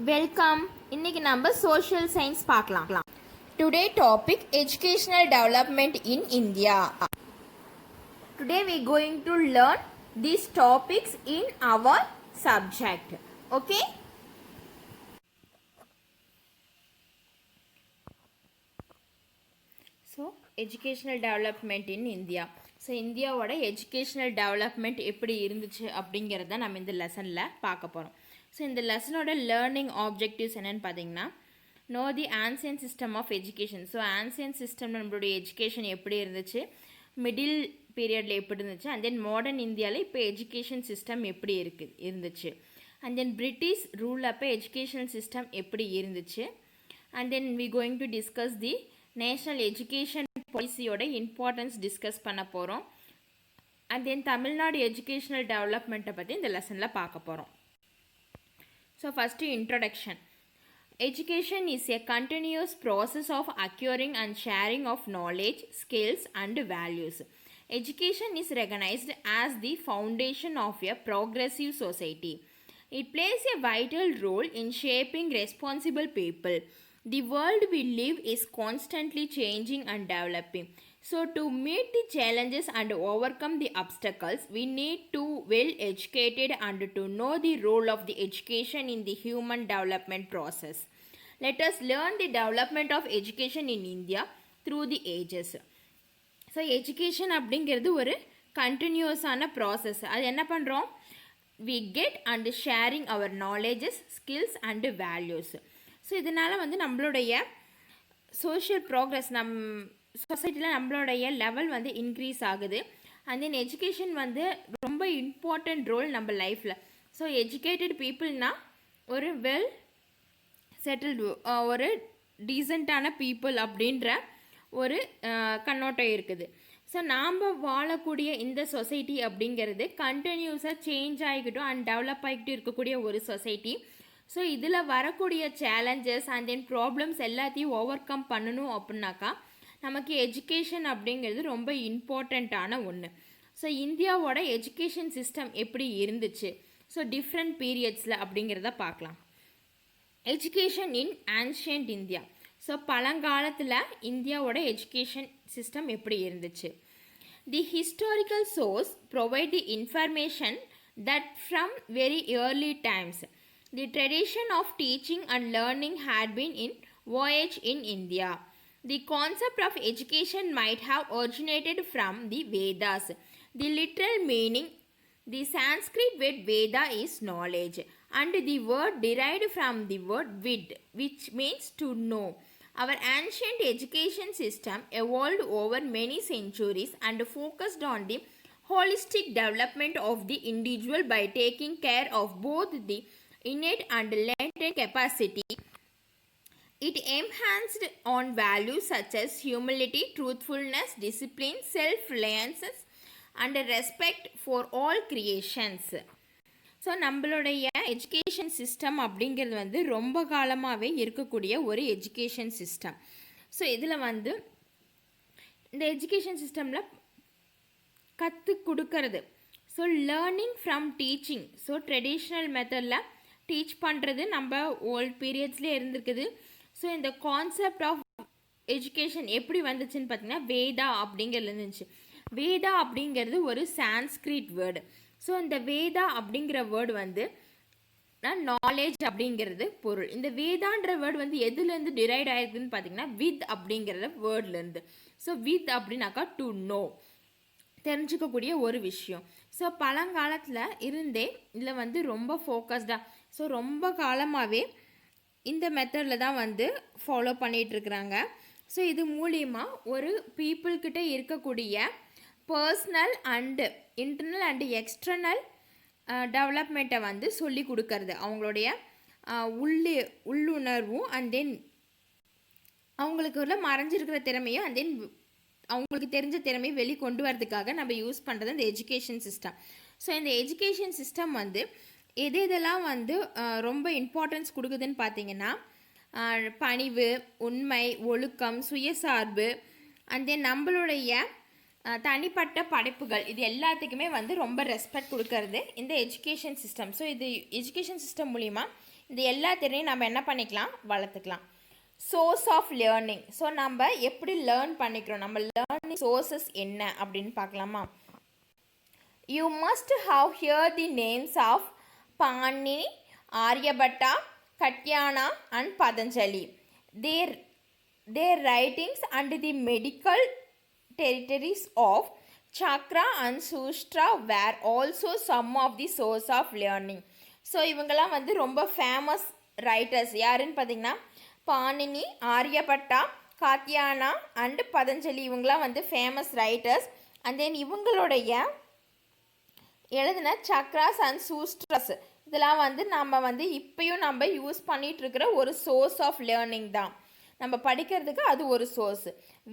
Welcome. இன்னைக்கு நம்ம social science பார்க்கலாம். Today topic educational development in India. Today we going to learn these topics in our subject. Okay? So, educational development in India. So இந்தியாவோட educational development எப்படி இருந்துச்சு அப்படிங்கிறத நம்ம இந்த லெசனில் பார்க்க போகிறோம். ஸோ இந்த லெசனோட லேர்னிங் ஆப்ஜெக்டிவ்ஸ் என்னென்னு பார்த்தீங்கன்னா, know the ancient system of education. So ancient system நம்மளுடைய எஜுகேஷன் எப்படி இருந்துச்சு, மிடில் பீரியடில் எப்படி இருந்துச்சு, அண்ட் தென் மாடர்ன் இந்தியாவில் இப்போ எஜுகேஷன் சிஸ்டம் எப்படி இருந்துச்சு, அண்ட் தென் பிரிட்டிஷ் ரூல் அப்போ எஜுகேஷனல் சிஸ்டம் எப்படி இருந்துச்சு, and then we going to discuss the national education பாலிசியோட importance discuss பண்ண போகிறோம். அண்ட் தென் தமிழ்நாடு எஜுகேஷனல் டெவலப்மெண்ட்டை பற்றி இந்த லெசனில் பார்க்க போகிறோம். So first introduction. Education is a continuous process of acquiring and sharing of knowledge, skills and values. Education is recognized as the foundation of a progressive society. It plays a vital role in shaping responsible people. The world we live is constantly changing and developing. So to meet the challenges and overcome the obstacles, we need to well educated and to know the role of the education in the human development process. Let us learn the development of education in India through the ages. So education அப்படிங்கிறது ஒரு கண்டினியூஸான process. அது என்ன பண்ணுறோம், we get and sharing our knowledges, skills and values. So இதனால் வந்து நம்மளுடைய social progress, சொசைட்டியில் நம்மளுடைய லெவல் வந்து இன்க்ரீஸ் ஆகுது. அண்ட் தென் எஜுகேஷன் வந்து ரொம்ப இம்பார்ட்டண்ட் ரோல் நம்ம லைஃப்பில். ஸோ எஜுகேட்டட் பீப்புள்னால் ஒரு வெல் செட்டில்டு, ஒரு டீசெண்டான பீப்புள் அப்படின்ற ஒரு கண்ணோட்டம் இருக்குது. ஸோ நாம் வாழக்கூடிய இந்த சொசைட்டி அப்படிங்கிறது கண்டினியூஸாக சேஞ்ச் ஆகிக்கிட்டும் அண்ட் டெவலப் ஆகிக்கிட்டு இருக்கக்கூடிய ஒரு சொசைட்டி. ஸோ இதில் வரக்கூடிய சேலஞ்சஸ் அண்ட் தென் ப்ராப்ளம்ஸ் எல்லாத்தையும் ஓவர் கம் பண்ணணும் அப்படின்னாக்கா நமக்கு எஜுகேஷன் அப்படிங்கிறது ரொம்ப இம்பார்ட்டண்ட்டான ஒன்று. ஸோ இந்தியாவோட எஜுகேஷன் சிஸ்டம் எப்படி இருந்துச்சு, ஸோ டிஃப்ரெண்ட் பீரியட்ஸில் அப்படிங்கிறத பார்க்கலாம். Education in ancient India. So பழங்காலத்தில் இந்தியாவோட எஜுகேஷன் சிஸ்டம் எப்படி இருந்துச்சு. The historical source provide the information that from very early times the tradition of teaching and learning had been in voyage in India. The concept of education might have originated from the Vedas. The literal meaning, the Sanskrit word Veda is knowledge, and the word derived from the word vid, which means to know. Our ancient education system evolved over many centuries and focused on the holistic development of the individual by taking care of both the innate and latent capacity. It enhanced on values such as humility, truthfulness, discipline, self-reliance and respect for all creations. So நம்மளுடைய education system அப்படிங்கிறது வந்து ரொம்ப காலமாகவே இருக்கக்கூடிய ஒரு education system. So இதில் வந்து இந்த எஜுகேஷன் சிஸ்டமில் கற்றுக் கொடுக்கறது, so learning from teaching. So traditional மெத்தடில் டீச் பண்ணுறது நம்ம ஓல்ட் பீரியட்ஸ்லேயே இருந்திருக்குது. ஸோ இந்த கான்செப்ட் ஆஃப் எஜுகேஷன் எப்படி வந்துச்சுன்னு பார்த்தீங்கன்னா வேதா அப்படிங்கிறது இருந்துச்சு. வேதா அப்படிங்கிறது ஒரு சான்ஸ்கிரிட் வேர்டு. ஸோ இந்த வேதா அப்படிங்கிற வேர்டு வந்து நாலேஜ் அப்படிங்கிறது பொருள். இந்த வேதான்ற வேர்டு வந்து எதுலேருந்து டிரைவ் ஆயிருக்குன்னு பார்த்தீங்கன்னா வித் அப்படிங்கிற வேர்ட்லேருந்து. ஸோ வித் அப்படின்னாக்கா டு நோ, தெரிஞ்சுக்கக்கூடிய ஒரு விஷயம். ஸோ பழங்காலத்தில் இருந்தே இதில் வந்து ரொம்ப ஃபோக்கஸ்டாக, ஸோ ரொம்ப காலமாகவே இந்த மெத்தடில் தான் வந்து ஃபாலோ பண்ணிகிட்ருக்குறாங்க. ஸோ இது மூலியமாக ஒரு பீப்புள்கிட்ட இருக்கக்கூடிய personal and internal and external டெவலப்மெண்ட்டை வந்து சொல்லி கொடுக்கறது, அவங்களுடைய உள்ளுணர்வும் அண்ட் தென் அவங்களுக்கு உள்ள மறைஞ்சிருக்கிற திறமையும் அண்ட் தென் அவங்களுக்கு தெரிஞ்ச திறமையை வெளிக்கொண்டு வரதுக்காக நம்ம யூஸ் பண்ணுறது இந்த எஜுகேஷன் சிஸ்டம். ஸோ இந்த எஜுகேஷன் சிஸ்டம் வந்து எதெல்லாம் வந்து ரொம்ப இம்பார்ட்டன்ஸ் கொடுக்குதுன்னு பார்த்தீங்கன்னா பணிவு, உண்மை, ஒழுக்கம், சுயசார்பு அண்ட் தென் நம்மளுடைய தனிப்பட்ட படைப்புகள், இது எல்லாத்துக்குமே வந்து ரொம்ப ரெஸ்பெக்ட் கொடுக்கறது இந்த எஜுகேஷன் சிஸ்டம். ஸோ இது எஜுகேஷன் சிஸ்டம் மூலிமா இந்த எல்லா திறனையும் நம்ம என்ன பண்ணிக்கலாம், வளர்த்துக்கலாம். Source of learning. ஸோ நம்ம எப்படி லேர்ன் பண்ணிக்கிறோம், நம்ம லேர்னிங் சோர்ஸஸ் என்ன அப்படின்னு பார்க்கலாமா. You must have heard the names of Panini, Aryabhatta, Katyana and Patanjali. Their writings and the medical territories of Chakra and Sushtra were also some of the source of learning. So இவங்கெல்லாம் வந்து ரொம்ப famous writers. யாருன்னு பார்த்தீங்கன்னா Panini, Aryabhata, காத்தியானா and Patanjali. இவங்கெல்லாம் வந்து famous writers. And then இவங்களுடைய எழுதின chakras and சூஸ்ட்ரஸ் இதெல்லாம் வந்து நம்ம வந்து இப்பயும் நம்ம யூஸ் பண்ணிகிட்ருக்கிற ஒரு சோர்ஸ் ஆஃப் லேர்னிங் தான். நம்ம படிக்கிறதுக்கு அது ஒரு source.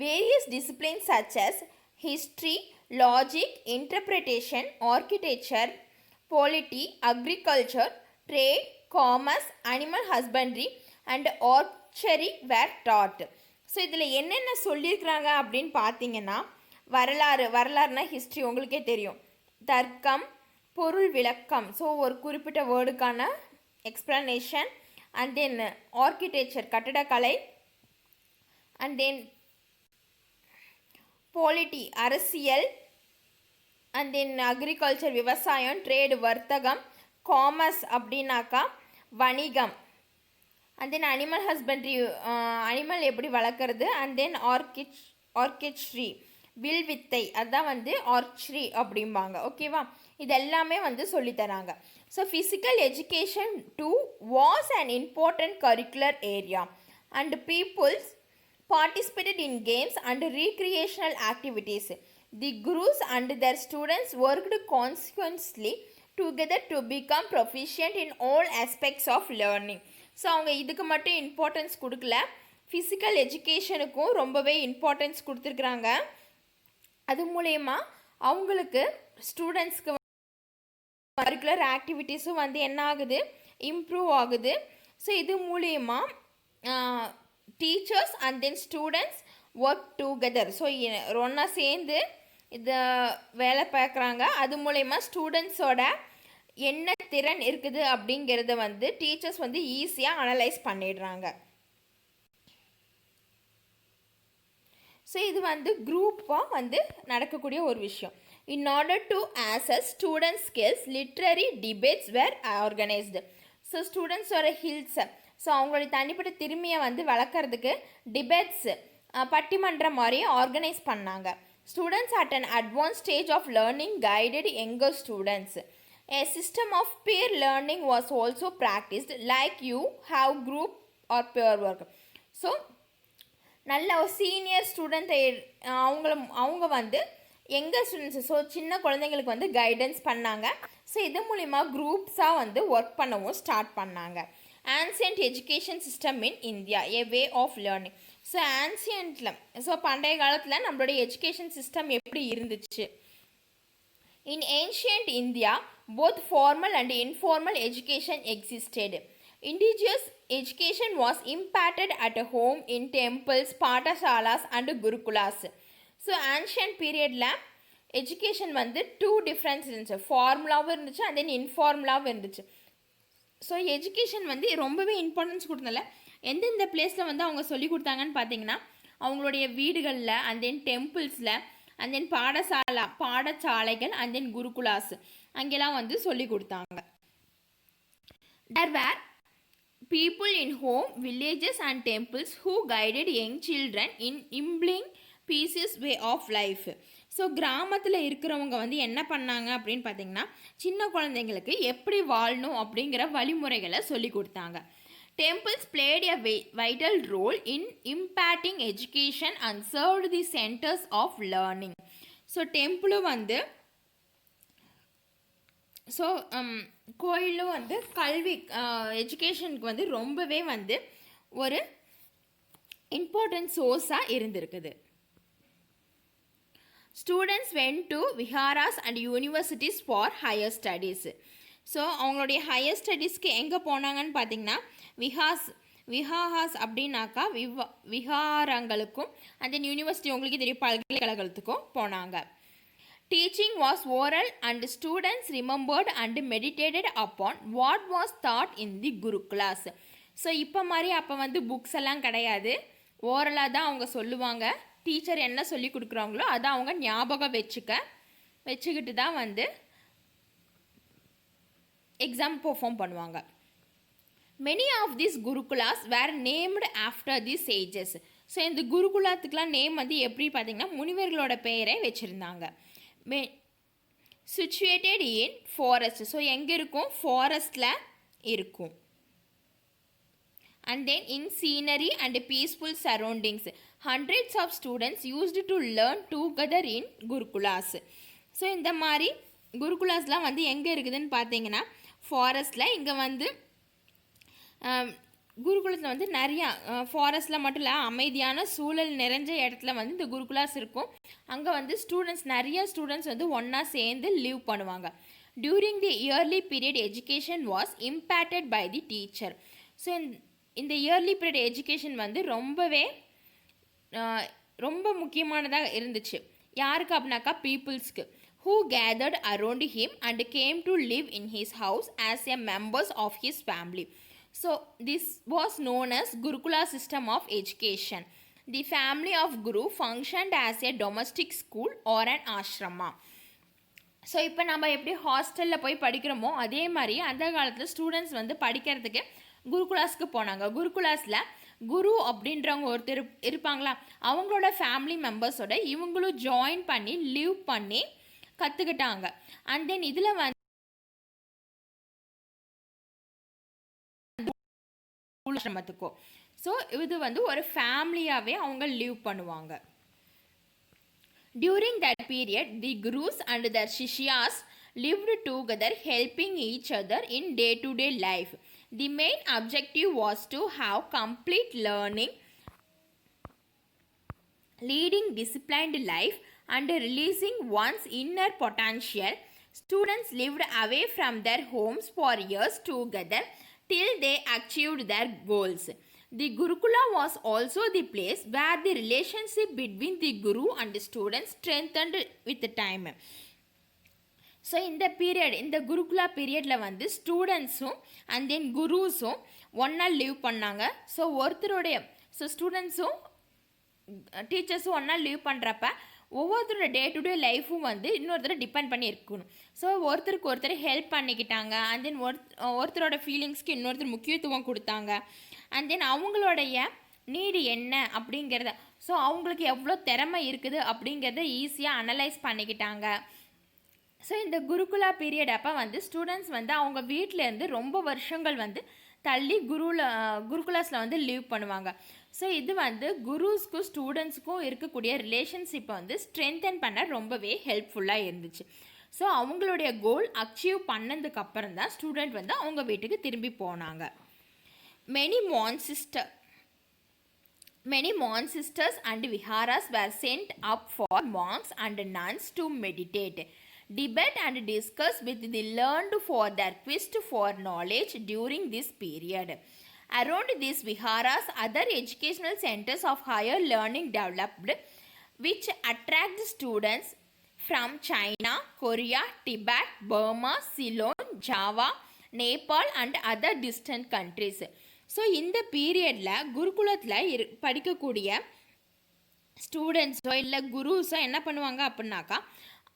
Various disciplines such as history, logic, interpretation, architecture, polity, agriculture, trade, commerce, animal husbandry and archery were taught. So இதில் என்னென்ன சொல்லியிருக்கிறாங்க அப்படின்னு பார்த்தீங்கன்னா, வரலாறுனா ஹிஸ்ட்ரி உங்களுக்கே தெரியும். தர்க்கம், பொருள் விளக்கம், ஸோ ஒரு குறிப்பிட்ட வேர்டுக்கான எக்ஸ்பிளனேஷன். அண்ட் தென் ஆர்கிடெக்சர், கட்டடக்கலை. அண்ட் தென் பொலிட்டி, அரசியல். அண்ட் தென் அக்ரிகல்ச்சர், விவசாயம். ட்ரேடு, வர்த்தகம். காமர்ஸ் அப்படின்னாக்கா வணிகம். And then animal husbandry, animal எப்படி வளர்க்குறது. அண்ட் தென் ஆர்கிட்ரி, வில்வித்தை, அதுதான் வந்து ஆர்ச்சரி அப்படிம்பாங்க. ஓகேவா, இது எல்லாமே வந்து சொல்லித்தராங்க. So physical education too was an important curricular area and peoples participated in games and recreational activities. The gurus and their students worked consequently together to become proficient in all aspects of learning. So அவங்க இதுக்கு மட்டும் importance கொடுக்கல, physical எஜுகேஷனுக்கும் ரொம்பவே importance கொடுத்துருக்குறாங்க. அது மூலயமா அவங்களுக்கு ஸ்டூடெண்ட்ஸ்க்கு கரிக்குலர் ஆக்டிவிட்டீஸும் வந்து என்ன ஆகுது, இம்ப்ரூவ் ஆகுது. ஸோ இது மூலயமா teachers and then students work together. So ஒன்றா சேர்ந்து இதை வேலை பார்க்குறாங்க. அது மூலயமா ஸ்டூடெண்ட்ஸோட என்ன திறன் இருக்குது அப்படிங்கிறத வந்து டீச்சர்ஸ் வந்து ஈஸியாக அனலைஸ் பண்ணிடுறாங்க. ஸோ இது வந்து குரூப்பாக வந்து நடக்கக்கூடிய ஒரு விஷயம். In order to assess student skills literary debates were organised. So ஸ்டூடெண்ட்ஸோட ஹில்ஸை, ஸோ அவங்களுடைய தனிப்பட்ட திறமையை வந்து வளர்க்குறதுக்கு டிபேட்ஸு, பட்டிமன்றம் மாதிரி ஆர்கனைஸ் பண்ணாங்க. Students at an advance stage of learning guided younger students. A system of peer learning was also practiced like you have group or peer work. So நல்ல ஒரு சீனியர் ஸ்டூடெண்ட்டை அவங்க வந்து யங்கர் ஸ்டூடெண்ட்ஸு, ஸோ சின்ன குழந்தைங்களுக்கு வந்து guidance பண்ணாங்க. So இது மூலிமா குரூப்ஸாக வந்து ஒர்க் பண்ணவும் ஸ்டார்ட் பண்ணாங்க. Ancient education system in India a way of learning. So ஆன்சியன்ட்டில், ஸோ பண்டைய காலத்தில் நம்மளுடைய எஜுகேஷன் சிஸ்டம் எப்படி இருந்துச்சு. In ancient India, both formal and informal education existed. Indigenous education was imparted at home in temples, pathshalas and gurukulas. So ancient periodல education வந்து two difference இருந்துச்சு. ஃபார்முலாவும் இருந்துச்சு and then இன்ஃபார்முலாவும் இருந்துச்சு. ஸோ எஜுகேஷன் வந்து ரொம்பவே importance கொடுத்தனால எந்தெந்த பிளேஸில் வந்து அவங்க சொல்லி கொடுத்தாங்கன்னு பார்த்தீங்கன்னா, அவங்களுடைய வீடுகளில் அண்ட் தென் டெம்பிள்ஸில் அண்ட் தென் பாடசாலைகள் அண்ட் தென் குருகுலாஸ் அங்கெல்லாம் வந்து சொல்லி கொடுத்தாங்க. There were people in home, villages and temples who guided young children in imbibing peace's way of life. So கிராமத்தில் இருக்கிறவங்க வந்து என்ன பண்ணாங்க அப்படின்னு பார்த்தீங்கன்னா, சின்ன குழந்தைங்களுக்கு எப்படி வாழணும் அப்படிங்கிற வழிமுறைகளை சொல்லி கொடுத்தாங்க. Temples played a vital role in imparting education and served the centers of learning. So டெம்பிளும் வந்து, ஸோ கோயிலும் வந்து கல்வி எஜுகேஷனுக்கு வந்து ரொம்பவே வந்து ஒரு இம்பார்ட்டன்ட் சோர்ஸாக இருந்திருக்குது. Students went to viharas and universities for higher studies. So அவங்களுடைய ஹையர் ஸ்டடீஸ்க்கு எங்கே போனாங்கன்னு பார்த்தீங்கன்னா, விஹாராஸ் அப்படின்னாக்கா விஹாரங்களுக்கும் அண்ட் தென் யூனிவர்சிட்டி உங்களுக்கே தெரியும் பல்கலைக்கழகத்துக்கும் போனாங்க. Teaching was oral and students remembered and meditated upon what was taught in the Gurukulas. So இப்போ மாதிரி அப்போ வந்து புக்ஸ் எல்லாம் கிடையாது, ஓரலாக தான் அவங்க சொல்லுவாங்க. டீச்சர் என்ன சொல்லி கொடுக்குறாங்களோ அதை அவங்க ஞாபகம் வச்சுக்கிட்டு தான் வந்து எக்ஸாம் பெர்ஃபார்ம் பண்ணுவாங்க. Many of this gurukulas were named after the sages. So இந்த குருகுலாத்துக்கெலாம் நேம் வந்து எப்படி பார்த்தீங்கன்னா முனிவர்களோட பெயரை வச்சுருந்தாங்க. சிச்சுவேட்டட் இன் ஃபாரஸ்ட். ஸோ எங்கே இருக்கும்? ஃபாரஸ்டில் இருக்கும். And then in scenery and peaceful surroundings, hundreds of students used to learn together in gurukulas. So இந்த மாதிரி குருகுலாஸ்லாம் வந்து எங்கே இருக்குதுன்னு பார்த்தீங்கன்னா ஃபாரஸ்டில். இங்கே வந்து குருகுலத்தில் வந்து நிறையா ஃபாரஸ்ட்டில் மட்டும் இல்லை, அமைதியான சூழல் நிறைஞ்ச இடத்துல வந்து இந்த குருகுலாஸ் இருக்கும். அங்கே வந்து நிறைய ஸ்டூடெண்ட்ஸ் வந்து ஒன்றா சேர்ந்து லீவ் பண்ணுவாங்க. During the early period education was impacted by the teacher. So இந்த இயர்லி பீரியட் எஜுகேஷன் வந்து ரொம்ப முக்கியமானதாக இருந்துச்சு. யாருக்கு அப்படின்னாக்கா பீப்புள்ஸ்க்கு. who gathered around him and came to live in his house as a members of his family. So this was known as Gurukula system of education. The family of Guru functioned as a domestic school or an ashrama. So இப்போ நம்ம எப்படி ஹாஸ்டலில் போய் படிக்கிறோமோ அதே மாதிரி அந்த காலத்தில் students வந்து படிக்கிறதுக்கு குருகுலாஸ்க்கு போனாங்க. குருகுலாஸில் குரு அப்படின்றவங்க ஒருத்தர் இருப்பாங்களா, அவங்களோட ஃபேமிலி மெம்பர்ஸோட இவங்களும் ஜாயின் பண்ணி லீவ் பண்ணி கற்றுக்கிட்டாங்க. அண்ட் தென் இதில் வந்து ஆசிரமத்துக்கும் ஸோ இது வந்து ஒரு ஃபேமிலியாகவே அவங்க லீவ் பண்ணுவாங்க. During that period, the gurus and their shishyas lived together, helping each other in day-to-day life. The main objective was to have complete learning, leading disciplined life, and releasing one's inner potential. Students lived away from their homes for years together till they achieved their goals. The Gurukula was also the place where the relationship between the Guru and the students strengthened with time. So இந்த குருகுலா பீரியடில் வந்து ஸ்டூடெண்ட்ஸும் and then குருஸும் ஒன்றா leave பண்ணாங்க. So ஸ்டூடெண்ட்ஸும் டீச்சர்ஸும் ஒன்றா leave பண்ணுறப்ப ஒவ்வொருத்தரோட டே டு டே லைஃப்பும் வந்து இன்னொருத்தர் டிபெண்ட் பண்ணி இருக்கணும். ஸோ ஒருத்தருக்கு ஒருத்தர் ஹெல்ப் பண்ணிக்கிட்டாங்க. அண்ட் தென் ஒருத்தரோட ஃபீலிங்ஸ்க்கு இன்னொருத்தர் முக்கியத்துவம் கொடுத்தாங்க. அண்ட் தென் அவங்களுடைய நீடு என்ன அப்படிங்கிறத, ஸோ அவங்களுக்கு எவ்வளோ திறமை இருக்குது அப்படிங்கிறத ஈஸியாக அனலைஸ் பண்ணிக்கிட்டாங்க. ஸோ இந்த குருகுலா பீரியட் அப்போ வந்து ஸ்டூடெண்ட்ஸ் வந்து அவங்க வீட்டிலேருந்து ரொம்ப வருஷங்கள் வந்து தள்ளி குருகுலாஸில் வந்து லீவ் பண்ணுவாங்க. ஸோ இது வந்து குருஸ்க்கும் ஸ்டூடெண்ட்ஸுக்கும் இருக்கக்கூடிய ரிலேஷன்ஷிப்பை வந்து ஸ்ட்ரென்தன் பண்ண ரொம்பவே ஹெல்ப்ஃபுல்லாக இருந்துச்சு. ஸோ அவங்களுடைய கோல் அச்சீவ் பண்ணதுக்கு அப்புறம் தான் ஸ்டூடெண்ட் வந்து அவங்க வீட்டுக்கு திரும்பி போனாங்க. Many monasteries and viharas were sent up for monks and nuns to meditate, debate and discuss with the learned for their quest for knowledge during this period. Around these viharas, other educational centers of higher learning developed, which attract students from China, Korea, Tibet, Burma, Ceylon, Java, Nepal and other distant countries. So இந்த பீரியடில் குருகுலத்தில் படிக்கக்கூடிய ஸ்டூடெண்ட்ஸோ இல்லை குருஸோ என்ன பண்ணுவாங்க அப்படின்னாக்கா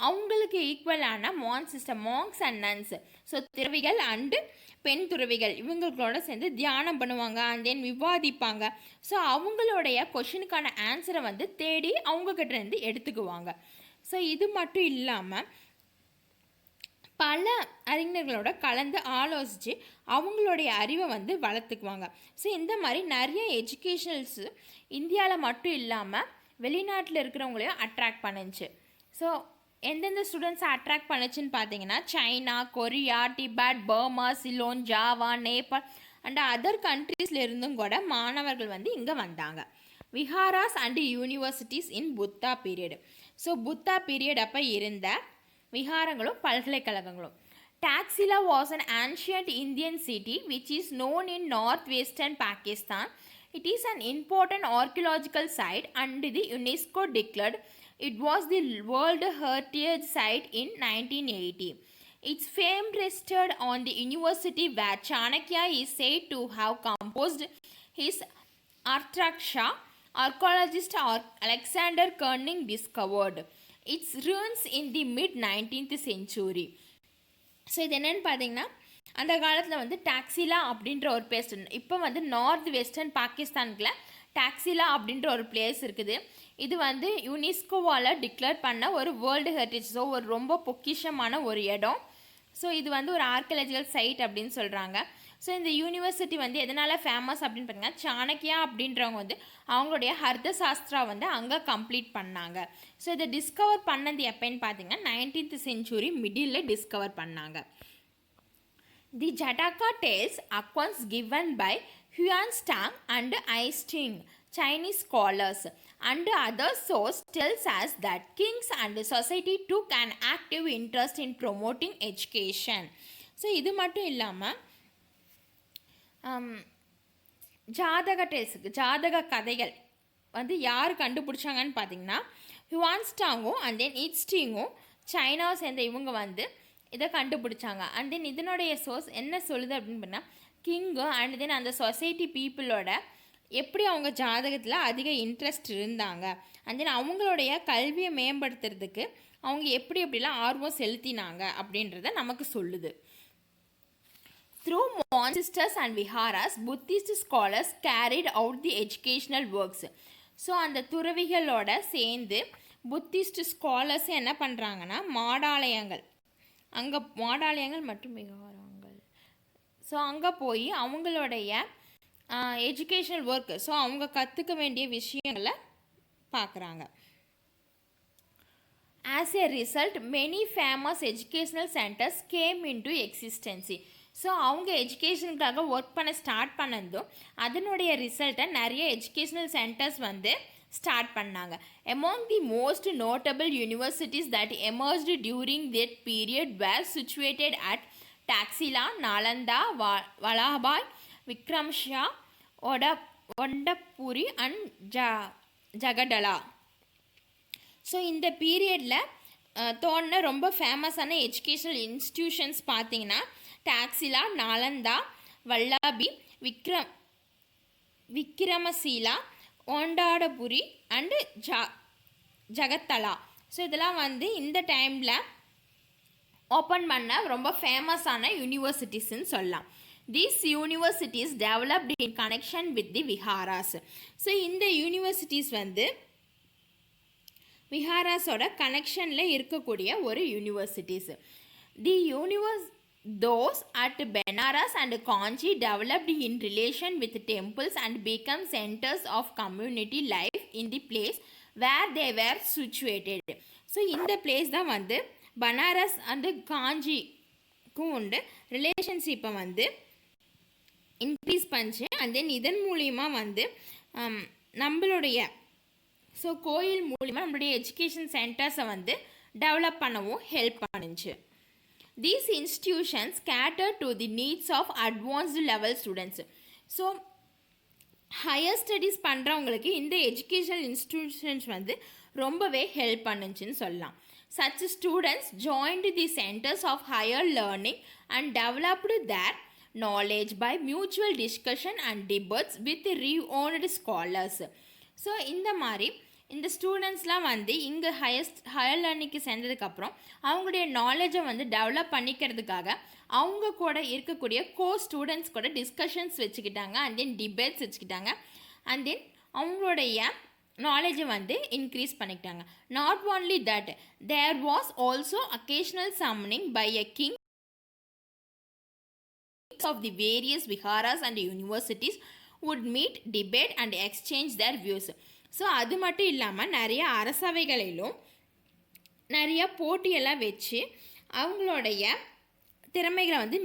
அவங்களுக்கு ஈக்குவலான monks and nuns, so துறவிகள் அண்டு பெண் துறவிகள் இவங்களோட சேர்ந்து தியானம் பண்ணுவாங்க. And then விவாதிப்பாங்க. ஸோ அவங்களுடைய கொஷினுக்கான ஆன்சரை வந்து தேடி அவங்கக்கிட்ட இருந்து எடுத்துக்குவாங்க. ஸோ இது மட்டும் இல்லாமல் பல அறிஞர்களோட கலந்து ஆலோசித்து அவங்களுடைய அறிவை வந்து வளர்த்துக்குவாங்க. ஸோ இந்த மாதிரி நிறைய எஜுகேஷனல்ஸு இந்தியாவில் மட்டும் இல்லாமல் வெளிநாட்டில் இருக்கிறவங்களையும் அட்ராக்ட் பண்ணுச்சு. ஸோ எந்தெந்த ஸ்டூடெண்ட்ஸை அட்ராக்ட் பண்ணுச்சுன்னு பார்த்தீங்கன்னா China, Korea, Tibet, Burma, Ceylon, Java, Nepal and other கண்ட்ரீஸில் இருந்தும் கூட மாணவர்கள் வந்து இங்கே வந்தாங்க. Viharas and universities in Buddha period. So Buddha period அப்போ இருந்த விஹாரங்களும் பல்கலைக்கழகங்களும். Taxila was an ancient Indian city which is known in northwestern Pakistan. It is an important archaeological site and the UNESCO declared It was the World Heritage Site in 1980. Its fame rested on the university where Chanakya is said to have composed his Arthraksha. Archaeologist Alexander Kerning discovered its ruins in the mid-19th century. So இது என்னென்னு பார்த்தீங்கன்னா, அந்த காலத்தில் வந்து டாக்ஸிலா அப்படின்ற ஒரு place, இப்போ வந்து நார்த் வெஸ்டர்ன் பாகிஸ்தானுக்குள்ள டாக்ஸிலா அப்படின்ற ஒரு பிளேஸ் இருக்குது. இது வந்து யுனெஸ்கோவால் டிக்ளேர் பண்ண ஒரு வேர்ல்டு ஹெரிட்டேஜ், ஸோ ஒரு ரொம்ப பொக்கிஷமான ஒரு இடம். ஸோ இது வந்து ஒரு ஆர்கியாலஜிக்கல் சைட் அப்படின்னு சொல்கிறாங்க. ஸோ இந்த யூனிவர்சிட்டி வந்து எதனால் ஃபேமஸ் அப்படின்னு பார்த்தீங்கன்னா, சாணக்கியா அப்படின்றவங்க வந்து அவங்களுடைய ஹர்த சாஸ்திரா வந்து அங்கே கம்ப்ளீட் பண்ணாங்க. ஸோ இதை டிஸ்கவர் பண்ணது எப்போன்னு பார்த்தீங்கன்னா 19th century மிடில் டிஸ்கவர் பண்ணாங்க. தி ஜடாக்கா tales accounts given by Huanshtang and Aisting, Chinese scholars, and other source tells us that kings and society took an active interest in promoting education. So இது மட்டும் இல்லாமல் ஜாதக கதைகள் வந்து யார் கண்டுபிடிச்சாங்கன்னு பார்த்தீங்கன்னா, ஹுவான்ஸ்டாங்கும் அண்ட் தென் ஈஸ்டிங்கும் சைனாவை சேர்ந்த இவங்க வந்து இதை கண்டுபிடிச்சாங்க. அண்ட் தென் இதனுடைய சோர்ஸ் என்ன சொல்லுது அப்படின்னு பண்ணால், கிங்கு அண்ட் தென் அந்த சொசைட்டி பீப்புளோட எப்படி அவங்க ஜாதகத்தில் அதிக இன்ட்ரெஸ்ட் இருந்தாங்க, அண்ட் தென் அவங்களுடைய கல்வியை மேம்படுத்துறதுக்கு அவங்க எப்படிலாம் ஆர்வம் செலுத்தினாங்க அப்படின்றத நமக்கு சொல்லுது. Through monasteries and viharas, Buddhist scholars carried out the educational works. So அந்த துறவிகளோட சேர்ந்து புத்திஸ்ட் ஸ்காலர்ஸ் என்ன பண்ணுறாங்கன்னா, மாடாலயங்கள் மற்றும் விகாரங்கள், ஸோ அங்கே போய் அவங்களுடைய எஜுகேஷனல் ஒர்க், ஸோ அவங்க கற்றுக்க வேண்டிய விஷயங்களை பார்க்குறாங்க. As a result, many famous educational centers came into existence. So அவங்க எஜுகேஷனுக்காக ஒர்க் பண்ண ஸ்டார்ட் பண்ணதும் அதனுடைய ரிசல்ட்டை நிறைய எஜுகேஷ்னல் சென்டர்ஸ் வந்து ஸ்டார்ட் பண்ணாங்க. Among the most notable universities that emerged during that period were situated at Taxila, Nalanda, Vallabhai, Vikramshah, Ondapuri and Jagadala. So இந்த பீரியடில் தோணுன ரொம்ப ஃபேமஸான எஜுகேஷ்னல் இன்ஸ்டிடியூஷன்ஸ் பார்த்தீங்கன்னா, டாக்ஸிலா, நாலந்தா, வல்லாபி, விக்ரமசீலா, ஓண்டாடபுரி அண்டு ஜகத்தலா. ஸோ இதெல்லாம் வந்து இந்த டைமில் ஓப்பன் பண்ண ரொம்ப ஃபேமஸான யூனிவர்சிட்டிஸ்ன்னு சொல்லலாம். These universities developed in connection with the viharas. So இந்த யூனிவர்சிட்டிஸ் வந்து விஹாராஸோட கனெக்ஷனில் இருக்கக்கூடிய ஒரு universities. Those at Benares and Kanchi developed in relation with temples and become centers of community life in the place where they were situated. So இந்த place தான் வந்து Banaras and காஞ்சிக்கும் உண்டு ரிலேஷன்ஷிப்பை வந்து இன்க்ரீஸ் பண்ணிச்சு. அண்ட் தென் இதன் மூலிமா வந்து நம்மளுடைய ஸோ கோயில் மூலிமா நம்மளுடைய எஜுகேஷன் சென்டர்ஸை வந்து டெவலப் பண்ணவும் ஹெல்ப் பண்ணுச்சு. These institutions cater to the needs of advanced level students. So higher studies பண்ணுறவங்களுக்கு இந்த எஜுகேஷனல் இன்ஸ்டிடியூஷன்ஸ் வந்து ரொம்பவே ஹெல்ப் பண்ணுச்சுன்னு சொல்லலாம். Such students joined the centers of higher learning and developed their knowledge by mutual discussion and debates with renowned scholars. So இந்த மாதிரி இந்த ஸ்டூடெண்ட்ஸ்லாம் வந்து இங்கே ஹையர் லேர்னிங்க்கு சேர்ந்ததுக்கப்புறம் அவங்களுடைய நாலேஜை வந்து டெவலப் பண்ணிக்கிறதுக்காக அவங்க கூட இருக்கக்கூடிய ஸ்டூடெண்ட்ஸ் கூட டிஸ்கஷன்ஸ் வச்சுக்கிட்டாங்க, அண்ட் தென் டிபேட்ஸ் வச்சுக்கிட்டாங்க, அண்ட் தென் அவங்களுடைய நாலேஜை வந்து இன்க்ரீஸ் பண்ணிக்கிட்டாங்க. Not only that, there was also occasional summoning by a king of the various viharas and universities would meet, debate and exchange their views. So அது மட்டும் இல்லாமல் நிறைய அரசவைகளிலும் நிறைய போட்டியெல்லாம் வச்சு அவங்களுடைய திறமைகளை வந்து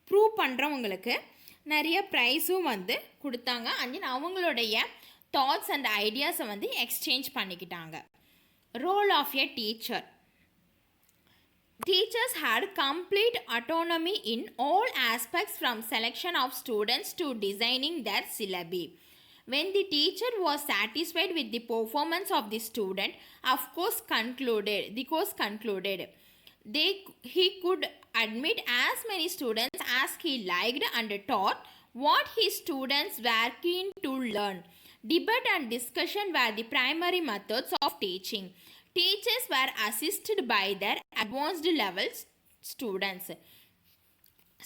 ப்ரூவ் பண்ணுறவங்களுக்கு நிறைய ப்ரைஸும் வந்து கொடுத்தாங்க. அண்ட் தென் அவங்களுடைய தாட்ஸ் அண்ட் ஐடியாஸை வந்து எக்ஸ்சேஞ்ச் பண்ணிக்கிட்டாங்க. Role of a teacher. Teachers had complete autonomy in all aspects from selection of students to designing their syllabi. When the teacher was satisfied with the performance of the student, the course concluded. He could admit as many students as he liked and taught what his students were keen to learn. Debate and discussion were the primary methods of teaching. Teachers were assisted by their advanced level students.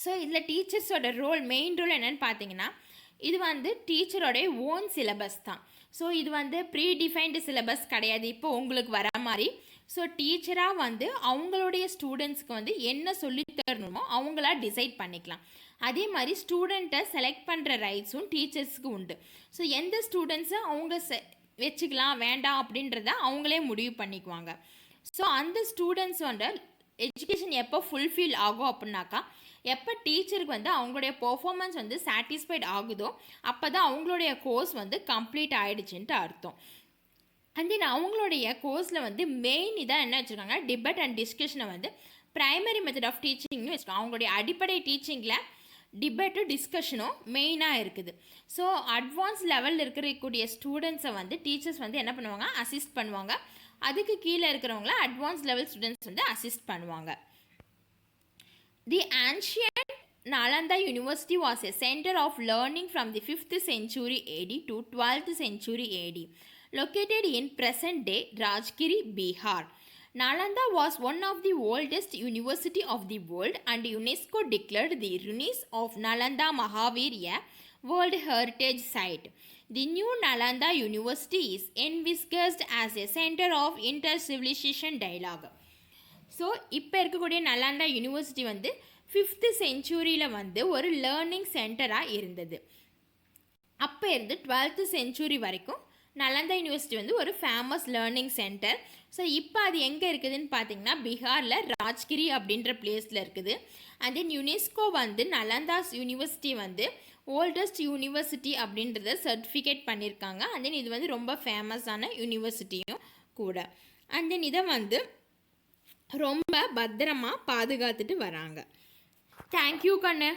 So இதில் டீச்சர்ஸோட main role என்னென்னு பார்த்தீங்கன்னா, இது வந்து டீச்சரோடைய own syllabus தான். So இது வந்து pre defined syllabus கிடையாது இப்போ உங்களுக்கு வர மாதிரி. ஸோ டீச்சராக வந்து அவங்களுடைய ஸ்டூடெண்ட்ஸ்க்கு வந்து என்ன சொல்லித்தரணுமோ அவங்களா டிசைட் பண்ணிக்கலாம். அதே மாதிரி ஸ்டூடெண்ட்டை செலக்ட் பண்ணுற ரைட்ஸும் டீச்சர்ஸுக்கு உண்டு. ஸோ எந்த ஸ்டூடெண்ட்ஸை அவங்க வச்சுக்கலாம் வேண்டாம் அப்படின்றத அவங்களே முடிவு பண்ணிக்குவாங்க. ஸோ அந்த ஸ்டூடெண்ட்ஸோட எஜுகேஷன் எப்போ ஃபுல்ஃபில் ஆகும் அப்படின்னாக்கா, எப்போ டீச்சருக்கு வந்து அவங்களுடைய பெர்ஃபார்மன்ஸ் வந்து சாட்டிஸ்ஃபைட் ஆகுதோ அப்போ தான் அவங்களுடைய கோர்ஸ் வந்து கம்ப்ளீட் ஆகிடுச்சுன்ட்டு அர்த்தம். அண்ட் தென் அவங்களுடைய கோர்ஸில் வந்து மெயின் இதாக என்ன வச்சுருக்காங்க, டிபேட் அண்ட் டிஸ்கஷனை வந்து ப்ரைமரி மெத்தட் ஆஃப் டீச்சிங்னு வச்சுருக்காங்க. அவங்களுடைய அடிப்படை டீச்சிங்கில் டிபேட்டும் டிஸ்கஷனும் மெயினாக இருக்குது. ஸோ அட்வான்ஸ் லெவலில் இருக்கக்கூடிய ஸ்டூடெண்ட்ஸை வந்து டீச்சர்ஸ் வந்து என்ன பண்ணுவாங்க, அசிஸ்ட் பண்ணுவாங்க. அதுக்கு கீழே இருக்கிறவங்கள அட்வான்ஸ் லெவல் ஸ்டூடெண்ட்ஸ் வந்து அசிஸ்ட் பண்ணுவாங்க. The ancient Nalanda University was a center of learning from the 5th century AD to 12th century AD, located in present-day Rajgiri, Bihar. Nalanda was one of the oldest university of the world, and UNESCO declared the ruins of Nalanda Mahavir a World Heritage Site. The new Nalanda University is envisaged as a center of inter-civilization dialogue. So இப்போ இருக்கக்கூடிய நலாண்டா university வந்து 5th செஞ்சுரியில் வந்து ஒரு learning சென்டராக இருந்தது. அப்போ இருந்து 12th century வரைக்கும் நலந்தா யூனிவர்சிட்டி வந்து ஒரு ஃபேமஸ் லேர்னிங் சென்டர். ஸோ இப்போ அது எங்கே இருக்குதுன்னு பார்த்தீங்கன்னா, பீகாரில் ராஜ்கிரி அப்படின்ற பிளேஸில் இருக்குது. அண்ட் தென் யுனெஸ்கோ வந்து நலந்தாஸ் யூனிவர்சிட்டி வந்து ஓல்டஸ்ட் யூனிவர்சிட்டி அப்படின்றத சர்டிஃபிகேட் பண்ணியிருக்காங்க. அண்ட் தென் இது வந்து ரொம்ப ஃபேமஸான யூனிவர்சிட்டியும் கூட. அண்ட் தென் இதை வந்து ரொம்ப பத்திரமாக பாதுகாத்துட்டு வராங்க. தேங்க்யூ கண்ணு.